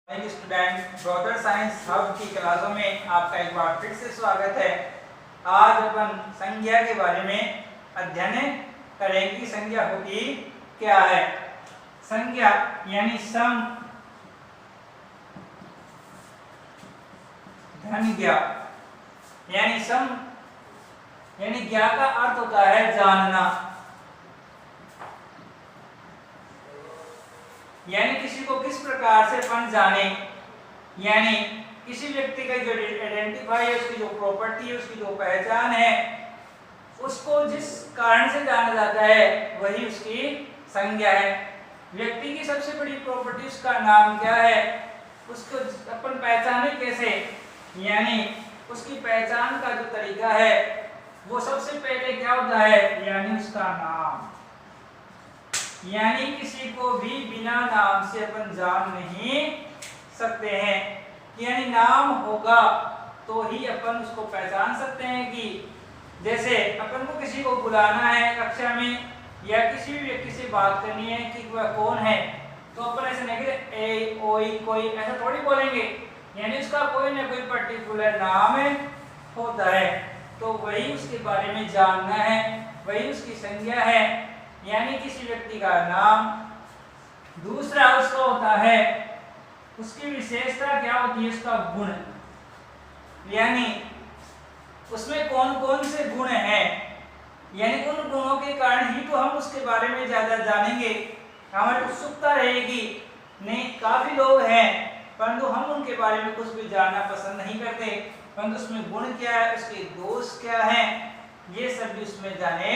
Student broader science hub की क्लासों में आपका एक बार फिर से स्वागत है। आज अपन संज्ञा के बारे में अध्ययन करेंगे। संज्ञा होती क्या है? संज्ञा यानी सम धन ज्ञा यानी सम यानी ज्ञा का अर्थ होता है जानना, यानी किसी को किस प्रकार से अपन जाने, यानी किसी व्यक्ति का जो आइडेंटिफाई है, उसकी जो प्रॉपर्टी है, उसकी जो पहचान है, उसको जिस कारण से जाना जाता है वही उसकी संज्ञा है। व्यक्ति की सबसे बड़ी प्रॉपर्टी उसका नाम क्या है, उसको अपन पहचाने कैसे, यानी उसकी पहचान का जो तरीका है वो सबसे पहले क्या होता है, यानी उसका नाम। यानी किसी को भी बिना नाम से अपन जान नहीं सकते हैं, यानी नाम होगा तो ही अपन उसको पहचान सकते हैं। कि जैसे अपन को किसी को बुलाना है कक्षा में या किसी भी व्यक्ति से बात करनी है कि वह कौन है, तो अपन ऐसे नहीं कि ए ओई कोई ऐसा थोड़ी बोलेंगे, यानी उसका कोई ना कोई पर्टिकुलर नाम होता है, तो वही उसके बारे में जानना है, वही उसकी संज्ञा है, यानी किसी व्यक्ति का नाम। दूसरा उसका होता है, उसकी विशेषता क्या होती है, उसका गुण, यानी उसमें कौन कौन से गुण हैं, यानी उन गुणों के कारण ही तो हम उसके बारे में ज्यादा जानेंगे, हमारी उत्सुकता रहेगी। नहीं, काफी लोग हैं परंतु हम उनके बारे में कुछ भी जानना पसंद नहीं करते, परंतु उसमें गुण क्या है, उसके दोष क्या हैं, ये सब भी उसमें जाने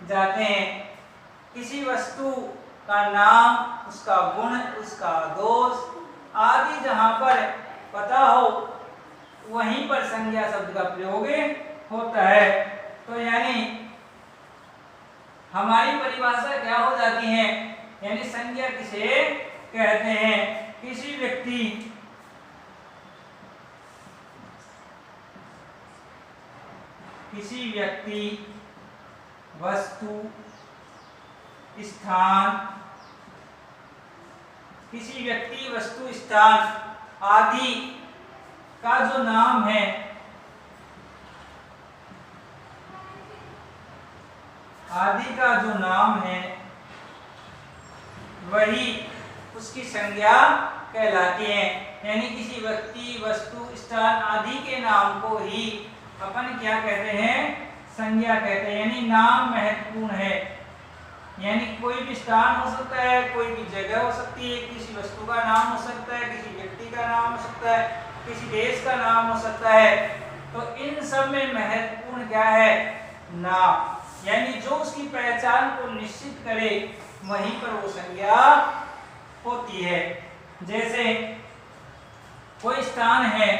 जाते हैं। किसी वस्तु का नाम, उसका गुण, उसका दोष आदि जहां पर पता हो वहीं पर संज्ञा शब्द का प्रयोग होता है। तो यानी हमारी परिभाषा क्या हो जाती है, यानी संज्ञा किसे कहते हैं, किसी व्यक्ति वस्तु स्थान, किसी व्यक्ति वस्तु स्थान आदि का जो नाम है, आदि का जो नाम है वही उसकी संज्ञा कहलाती है। यानी किसी व्यक्ति वस्तु स्थान आदि के नाम को ही अपन क्या कहते हैं, संज्ञा कहते हैं। यानी नाम महत्वपूर्ण है, यानी कोई भी स्थान हो सकता है, कोई भी जगह हो सकती है, किसी वस्तु का नाम हो सकता है, किसी व्यक्ति का नाम हो सकता है, किसी देश का नाम हो सकता है, तो इन सब में महत्वपूर्ण क्या है, नाम, यानी जो उसकी पहचान को निश्चित करे वहीं पर वो संज्ञा होती है। जैसे कोई स्थान है,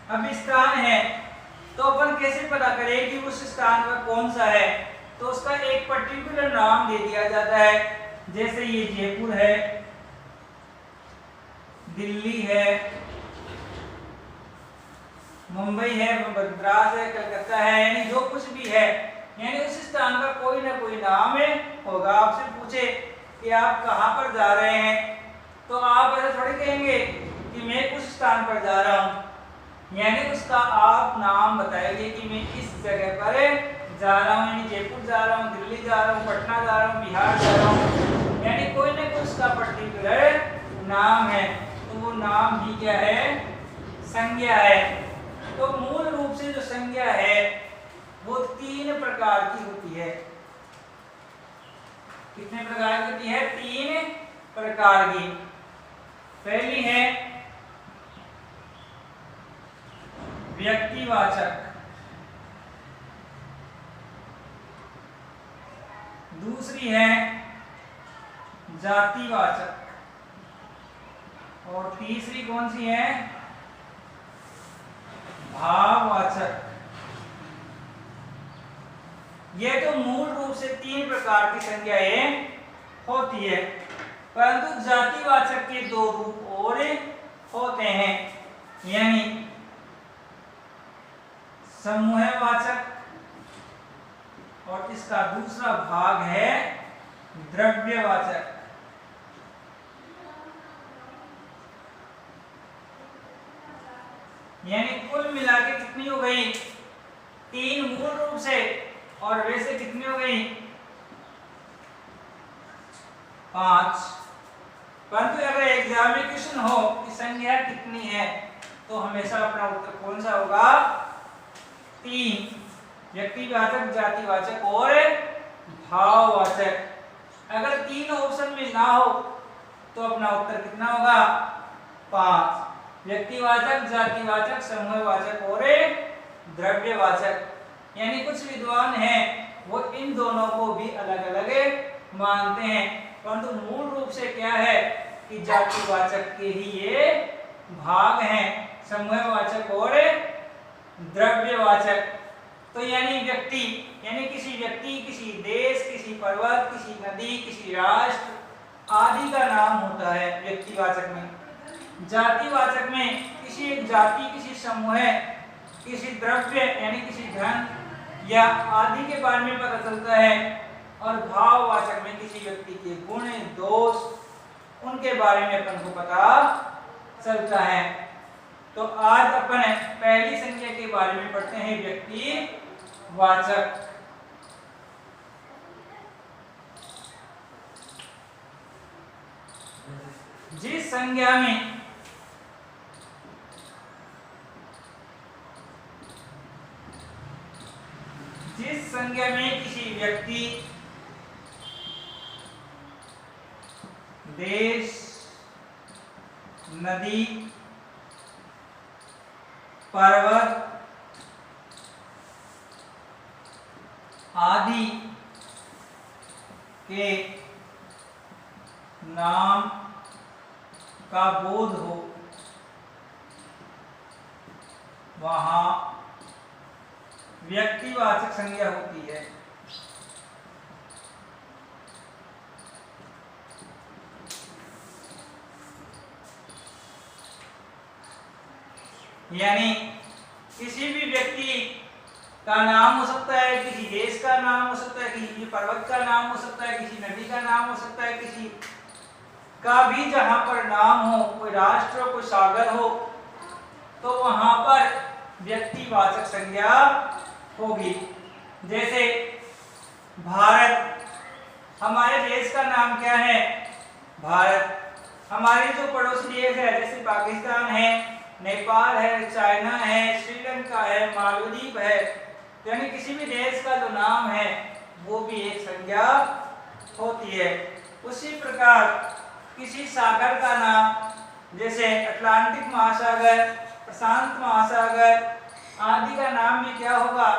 अब स्थान है तो अपन कैसे पता करें कि उस स्थान पर कौन सा है, तो उसका एक पर्टिकुलर नाम दे दिया जाता है। जैसे ये जयपुर है, दिल्ली है, मुंबई है, मद्रास है, कलकत्ता है, यानी जो कुछ भी है, यानी उस स्थान का कोई ना कोई नाम होगा। आपसे पूछे कि आप कहाँ पर जा रहे हैं, तो आप ऐसा थोड़ी कहेंगे कि मैं उस स्थान पर जा रहा हूँ, यानी उसका आप नाम बताएंगे कि मैं इस जगह पर जा रहा हूँ, यानी जयपुर जा रहा हूँ, दिल्ली जा रहा हूँ, पटना जा रहा हूँ, बिहार जा रहा हूँ, यानी कोई ना कोई उसका पर्टिकुलर नाम है, तो वो नाम ही क्या है, संज्ञा है। तो मूल रूप से जो संज्ञा है वो 3 प्रकार की होती है। कितने प्रकार की होती है? 3 प्रकार की। पहली है व्यक्तिवाचक, दूसरी है जातिवाचक, और तीसरी कौन सी है? भाववाचक। ये तो मूल रूप से 3 प्रकार की संज्ञाएं होती है, परंतु जातिवाचक के 2 रूप और होते हैं, यानी समूहवाचक और इसका दूसरा भाग है द्रव्यवाचक। यानी कुल मिला के कितनी हो गई, 3 मूल रूप से, और वैसे कितनी हो गई, 5। परंतु अगर एग्जाम में क्वेश्चन हो कि संज्ञा कितनी है, तो हमेशा अपना उत्तर कौन सा होगा, 3, व्यक्तिवाचक, जातिवाचक और भाववाचक। अगर 3 ऑप्शन में ना हो तो अपना उत्तर कितना होगा, 5, व्यक्तिवाचक, जातिवाचक, समूहवाचक और द्रव्यवाचक। यानी कुछ विद्वान हैं वो इन दोनों को भी अलग अलग मानते हैं, परंतु मूल रूप से क्या है कि जातिवाचक के ही ये भाग हैं, समूहवाचक और द्रव्यवाचक। तो यानी व्यक्ति, यानी किसी व्यक्ति, किसी देश, किसी पर्वत, किसी नदी, किसी राष्ट्र आदि का नाम होता है व्यक्तिवाचक में। जातिवाचक में किसी एक जाति, किसी समूह, किसी द्रव्य यानी किसी धन या आदि के बारे में पता चलता है, और भाववाचक में किसी व्यक्ति के गुण, दोष, उनके बारे में अपन को पता चलता है। तो आज अपन पहली संज्ञा के बारे में पढ़ते हैं, व्यक्तिवाचक। जिस संज्ञा में किसी व्यक्ति, देश, नदी, पर्वत आदि के नाम का बोध हो, वहां व्यक्तिवाचक संज्ञा होती है। यानी किसी भी व्यक्ति का नाम हो सकता है, किसी देश का नाम हो सकता है, किसी पर्वत का नाम हो सकता है, किसी नदी का नाम हो सकता है, किसी का भी जहां पर नाम हो, कोई राष्ट्र हो, कोई सागर हो, तो वहां पर व्यक्तिवाचक संज्ञा होगी। जैसे भारत, हमारे देश का नाम क्या है, भारत। हमारे जो पड़ोसी देश है जैसे पाकिस्तान है, नेपाल है, चाइना है, श्रीलंका है, मालदीव है, यानी किसी भी देश का जो नाम है वो भी एक संज्ञा होती है। उसी प्रकार किसी सागर का नाम, जैसे अटलांटिक महासागर, प्रशांत महासागर आदि का नाम भी क्या होगा,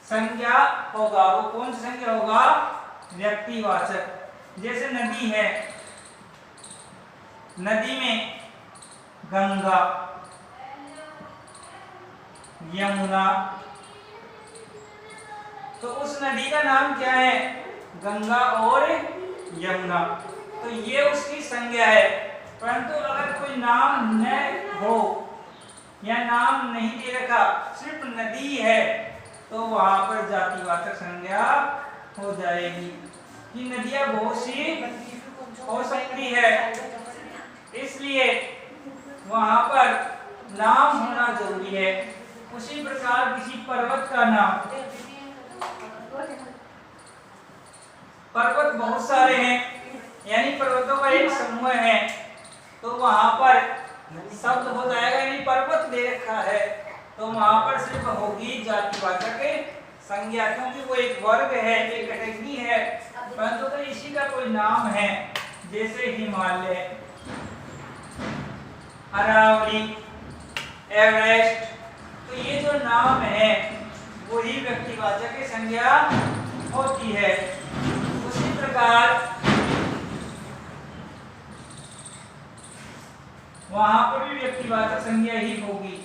संज्ञा होगा। वो कौन सी संज्ञा होगा, व्यक्तिवाचक। जैसे नदी है, नदी में गंगा, यमुना, तो उस नदी का नाम क्या है, गंगा और यमुना, तो ये उसकी संज्ञा है। परंतु अगर कोई नाम न हो या नाम नहीं दे रखा, सिर्फ नदी है, तो वहां पर जातिवाचक संज्ञा हो जाएगी कि नदियां बहुत सी हो सकती है, इसलिए वहां पर नाम होना जरूरी है। उसी प्रकार किसी पर्वत का नाम, पर्वत बहुत सारे हैं, यानी पर्वतों का एक समूह है, तो वहां पर शब्द हो जाएगा, यानी पर्वत दे रखा है, तो वहां पर सिर्फ होगी जातिवाचक संज्ञा, क्योंकि वो एक वर्ग है, एक कैटेगरी है, परंतु तो इसी का कोई नाम है, जैसे हिमालय, अरावली, एवरेस्ट, तो ये जो नाम है वही व्यक्तिवाचक संज्ञा होती है। उसी प्रकार वहां पर भी व्यक्तिवाचक संज्ञा ही होगी।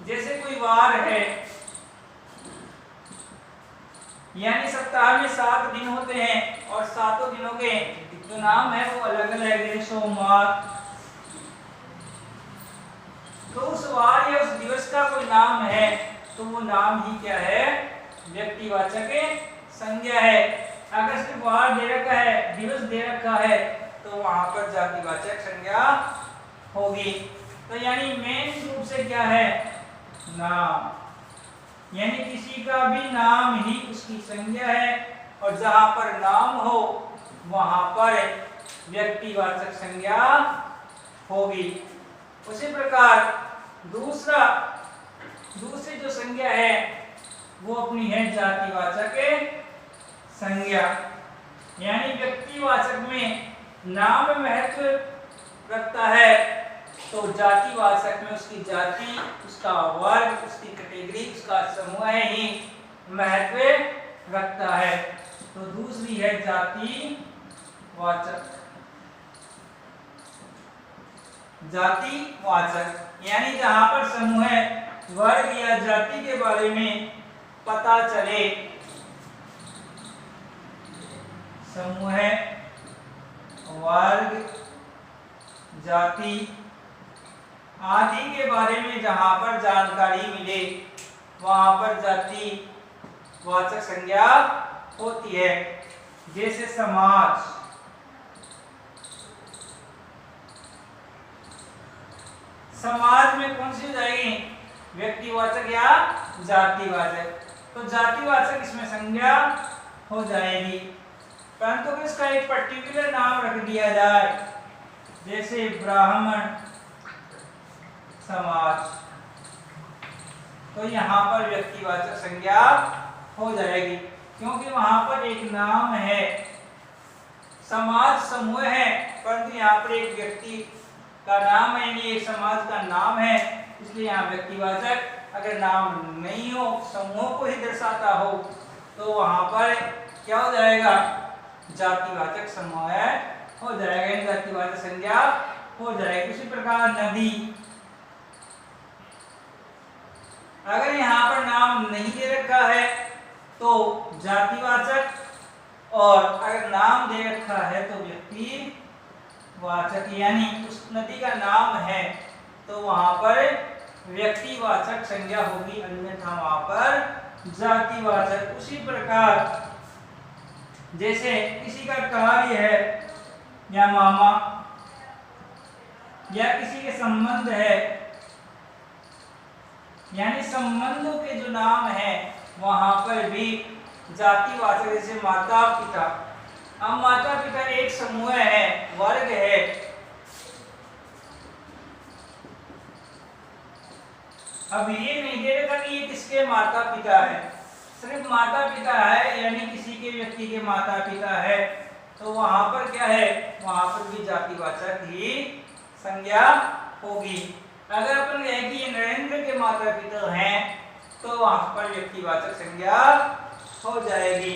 जैसे कोई वार है, यानी सप्ताह में 7 दिन होते हैं और 7 दिनों के जो नाम है वो अलग अलग है, जैसे सोमवार, तो उस वार या उस दिवस का कोई नाम है तो वो नाम ही क्या है, व्यक्तिवाचक संज्ञा है। अगर सिर्फ वार दे रखा है, दिवस दे रखा है, तो वहां पर जातिवाचक संज्ञा होगी। तो यानी मेन रूप से क्या है, नाम, यानी किसी का भी नाम ही उसकी संज्ञा है, और जहां पर नाम हो वहां पर व्यक्तिवाचक संज्ञा होगी। उसी प्रकार दूसरी जो संज्ञा है वो अपनी है जातिवाचक संज्ञा, यानी व्यक्तिवाचक में नाम महत्व रखता है तो जातिवाचक में उसकी जाति, उसका वर्ग, उसकी कैटेगरी, उसका समूह ही महत्व रखता है। तो दूसरी है जातिवाचक, यानी जहां पर समूह, वर्ग या जाति के बारे में पता चले, समूह, वर्ग, जाति आदि के बारे में जहां पर जानकारी मिले वहां पर जातिवाचक संज्ञा होती है। जैसे समाज, समाज में कौन सी हो जाएगी, व्यक्तिवाचक या जातिवाचक, तो जातिवाचक इसमें संज्ञा हो जाएगी, परंतु इसका एक पर्टिकुलर नाम रख दिया जाए, जैसे ब्राह्मण समाज, तो यहाँ पर व्यक्तिवाचक संज्ञा हो जाएगी, क्योंकि वहां पर एक नाम है, समाज समूह है, परंतु यहाँ पर एक व्यक्ति का नाम है, यानी एक समाज का नाम है, इसलिए यहाँ व्यक्तिवाचक। अगर नाम नहीं हो, समूह को ही दर्शाता हो, तो वहां पर क्या हो जाएगा, जातिवाचक समूह हो जाएगा, जातिवाचक संज्ञा हो जाएगी। उसी प्रकार नदी, अगर यहाँ पर नाम नहीं दे रखा है तो जातिवाचक, और अगर नाम दे रखा है तो व्यक्तिवाचक, यानी उस नदी का नाम है तो वहां पर व्यक्तिवाचक संज्ञा होगी, अन्यथा वहां पर जातिवाचक। उसी प्रकार जैसे किसी का कार्य है या मामा, या किसी के संबंध है, यानी संबंधों के जो नाम है वहां पर भी जातिवाचक, जैसे माता पिता। अब माता पिता एक समूह है, वर्ग है, अब ये नहीं दे रखा कि ये किसके माता पिता है, सिर्फ माता पिता है, यानी किसी के व्यक्ति के माता पिता है, तो वहां पर क्या है, वहां पर भी जातिवाचक ही संज्ञा होगी। अगर अपन कहें कि ये नरेंद्र के माता पिता हैं तो वहां पर व्यक्तिवाचक संज्ञा हो जाएगी,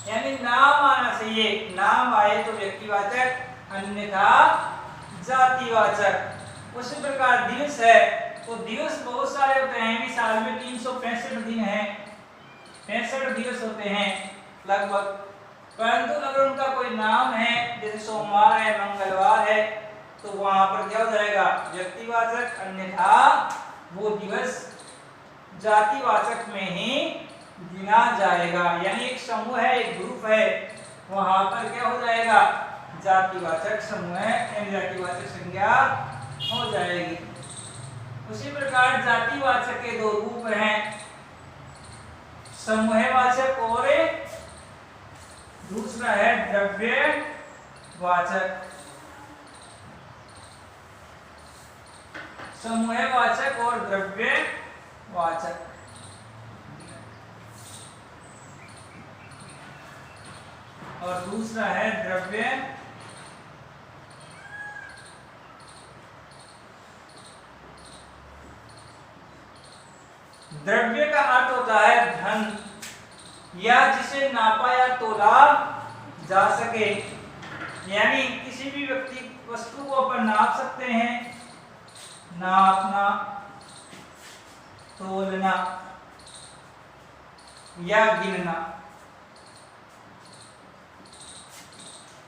यानी नाम आना चाहिए, नाम आए तो व्यक्तिवाचक, अन्यथा जातिवाचक। उसी प्रकार दिवस है, तो दिवस बहुत सारे होते हैं, साल में 365 दिन हैं, 65 दिवस होते हैं लगभग, परंतु अगर उनका कोई नाम है, जैसे सोमवार है, मंगलवार है, तो वहां पर क्या हो जाएगा, व्यक्तिवाचक, अन्यथा वो दिवस जातिवाचक में ही गिना जाएगा, यानी एक समूह है, एक ग्रुप है, वहां पर क्या हो जाएगा, जातिवाचक समूह, यानी जातिवाचक संज्ञा हो जाएगी। उसी प्रकार जातिवाचक के दो रूप हैं, समूहवाचक और दूसरा है द्रव्यवाचक। समूहवाचक और द्रव्यवाचक, और दूसरा है द्रव्य द्रव्य का अर्थ होता है धन, या जिसे नापा या तोला जा सके, यानी किसी भी व्यक्ति वस्तु को अपन नाप सकते हैं, नापना, तोलना या गिनना।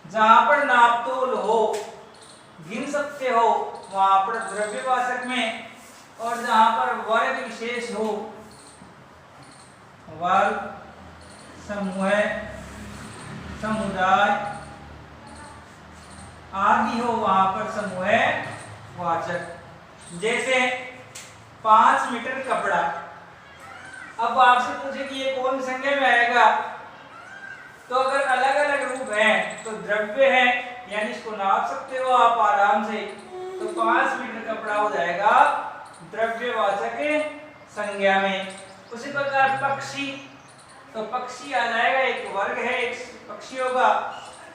जहां पर नाप तोल हो, गिन सकते हो, वहां पर द्रव्यवाचक में, और जहां पर वर्ग विशेष हो, वर्ग, समूह, समुदाय आदि हो, वहां पर समूहवाचक। जैसे 5 मीटर कपड़ा। अब आपसे पूछे कि ये कौन संज्ञा में आएगा, तो अगर अलग अलग रूप है तो द्रव्य है, यानी इसको नाप सकते हो आप आराम से, तो 5 मीटर कपड़ा हो जाएगा द्रव्यवाचक संज्ञा में। उसी प्रकार पक्षी, तो पक्षी आ जाएगा, एक वर्ग है, एक पक्षी होगा,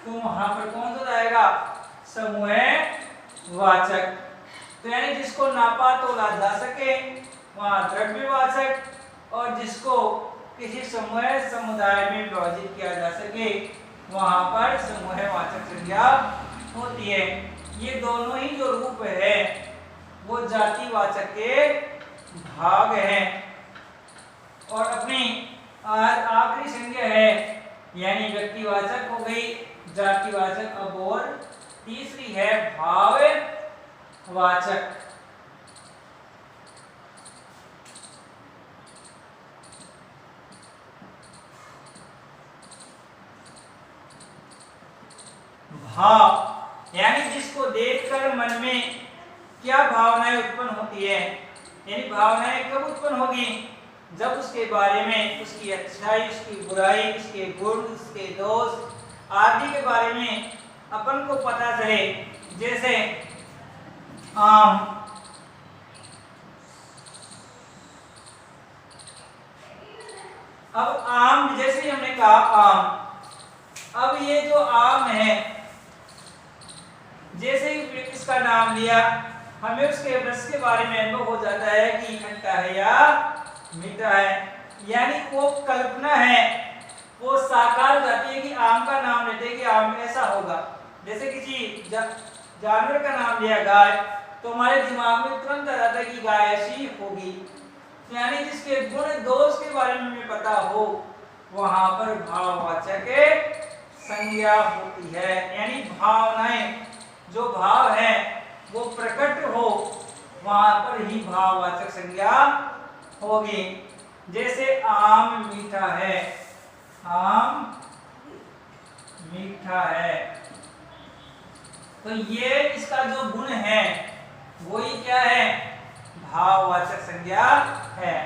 तो वहां पर कौन सा जाएगा, समूहवाचक। तो यानी जिसको नापा तोला जा सके वहां द्रव्यवाचक, और जिसको किसी समूह समुदाय में विभाजित किया जा सके वहां पर समूहवाचक संज्ञा होती है। ये दोनों ही जो रूप है वो जातिवाचक के भाग हैं। और अपनी आखिरी संज्ञा है यानी व्यक्तिवाचक हो गई, जातिवाचक। अब और तीसरी है भाववाचक। भाव यानी जिसको देखकर मन में क्या भावनाएं उत्पन्न होती है, यानी भावनाएं कब उत्पन्न होगी, जब उसके बारे में उसकी अच्छाई, उसकी बुराई, उसके गुण, उसके दोष आदि के बारे में अपन को पता चले। जैसे आम, अब आम, जैसे हमने कहा आम, अब ये जो आम है, जैसे ही इसका नाम लिया हमें उसके रस के बारे में अनुभव हो जाता है कि खट्टा है या मीठा है, यानी वो कल्पना है, वो साकार हो जाती है कि आम का नाम लेते कि आम ऐसा होगा। जैसे किसी जानवर का नाम लिया गाय, तो हमारे दिमाग में तुरंत आ जाता है कि गाय ऐसी होगी। यानी जिसके गुण दोष के बारे में हमें पता हो वहां पर भाववाचक संज्ञा होती है। यानी भावनाएं, जो भाव है वो प्रकट हो वहां पर ही भाववाचक संज्ञा होगी। जैसे आम मीठा है, आम मीठा है, तो ये इसका जो गुण है वही क्या है, भाववाचक संज्ञा है।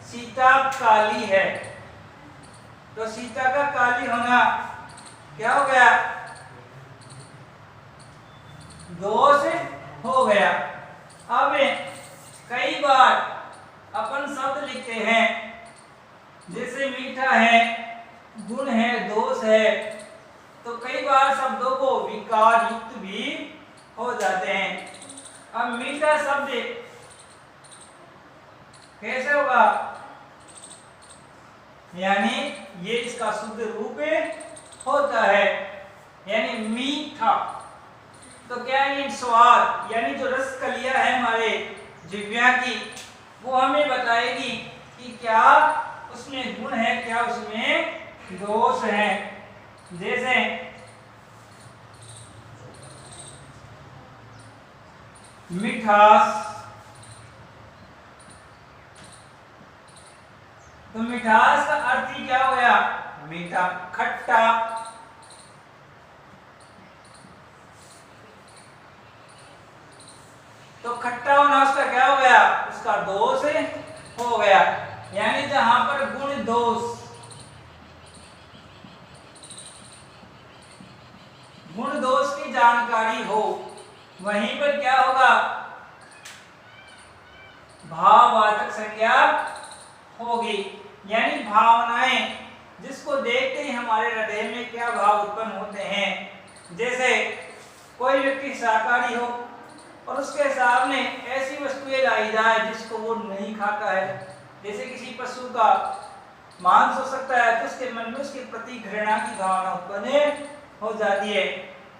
सीता काली है, तो सीता का काली होना क्या हो गया, दोष हो गया। अब कई बार अपन शब्द लिखते हैं, जैसे मीठा है, गुण है, दोष है, तो कई बार शब्दों को विकार युक्त भी हो जाते हैं। अब मीठा शब्द कैसे होगा, यानी ये इसका शुद्ध रूप होता है, यानी मीठा। तो क्या है, स्वाद, यानी जो रस कलियां है हमारे जिह्वा की, वो हमें बताएगी कि क्या उसमें गुण है, क्या उसमें दोष है। जैसे मिठास, तो मिठास का अर्थ ही क्या हो गया, मीठा। खट्टा, तो खट्टा होना उसका क्या हो गया, उसका दोष हो गया। यानी जहां पर गुण दोष, गुण दोष की जानकारी हो वहीं पर क्या होगा, भाववाचक संज्ञा होगी। यानी भावनाएं, जिसको देखते ही हमारे हृदय में क्या भाव उत्पन्न होते हैं। जैसे कोई व्यक्ति शाकाहारी हो और उसके सामने ऐसी वस्तुएं लाई जाए जिसको वो नहीं खाता है, जैसे किसी पशु का मांस हो सकता है, तो उसके मन में उसके प्रति घृणा की भावना उत्पन्न हो जाती है।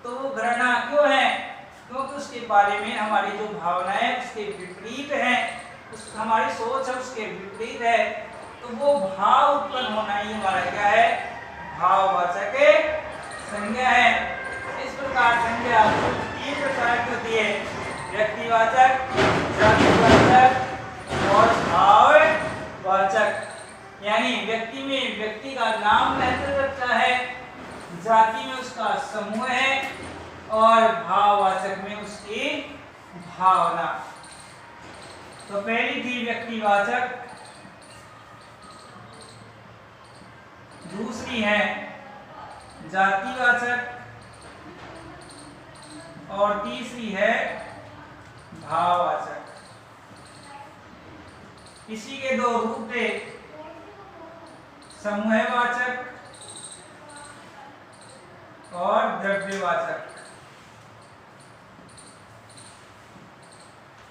तो वो घृणा क्यों है, क्योंकि उसके बारे में हमारी जो भावनाएं उसके विपरीत हैं, उस हमारी सोच है उसके विपरीत है, तो वो भाव उत्पन्न होना ही हमारा क्या है, भाववाचक संज्ञा है। इस प्रकार संज्ञा 3 प्रकार की होती है, व्यक्तिवाचक, जातिवाचक और भाववाचक। यानी व्यक्ति में व्यक्ति का नाम महत्व रखता है, जाति में उसका समूह है और भाववाचक में उसकी भावना। तो पहली थी व्यक्तिवाचक, दूसरी है जातिवाचक और तीसरी है भाववाचक। इसी के दो रूप थे, समूहवाचक और द्रव्यवाचक।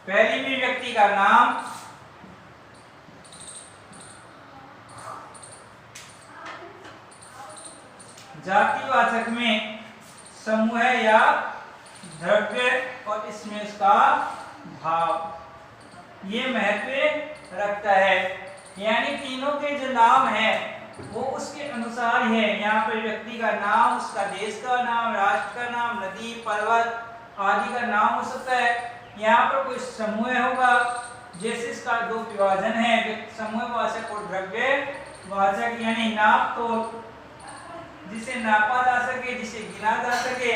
पहली में व्यक्ति का नाम, जातिवाचक में समूह या द्रव्य और इसमें उसका भाव। ये महत्व रखता है, यानी तीनों के जो नाम हैं वो उसके अनुसार है। यहाँ पर व्यक्ति का नाम, उसका देश का नाम, राष्ट्र का नाम, नदी, पर्वत आदि का नाम हो सकता है। यहाँ पर कोई समूह होगा, जैसे इसका दो विभाजन है, समूहवाचक और द्रव्यवाचक, यानी नाप तो जिसे नापा जा सके, जिसे गिना जा सके,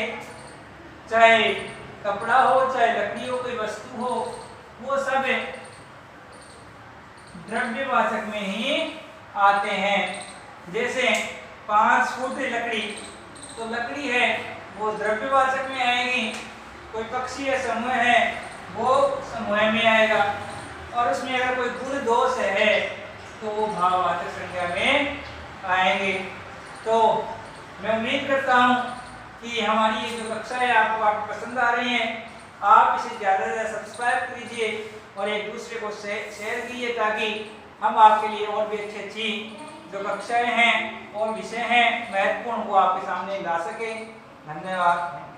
चाहे कपड़ा हो, चाहे लकड़ी हो, कोई वस्तु हो, वो सब द्रव्यवाचक में ही आते हैं। जैसे 5 फुट लकड़ी, तो लकड़ी है वो द्रव्यवाचक में आएगी। कोई पक्षी है, समूह है, वो समूह में आएगा। और उसमें अगर कोई गुण दोष है तो वो भाववाचक संज्ञा में आएंगे। तो मैं उम्मीद करता हूँ कि हमारी ये जो कक्षा है आपको पसंद आ रही है। आप इसे ज़्यादा से ज़्यादा सब्सक्राइब कीजिए और एक दूसरे को शेयर कीजिए, ताकि हम आपके लिए और भी अच्छी जो कक्षाएं हैं और विषय हैं महत्वपूर्ण, वो आपके सामने ला सके। धन्यवाद।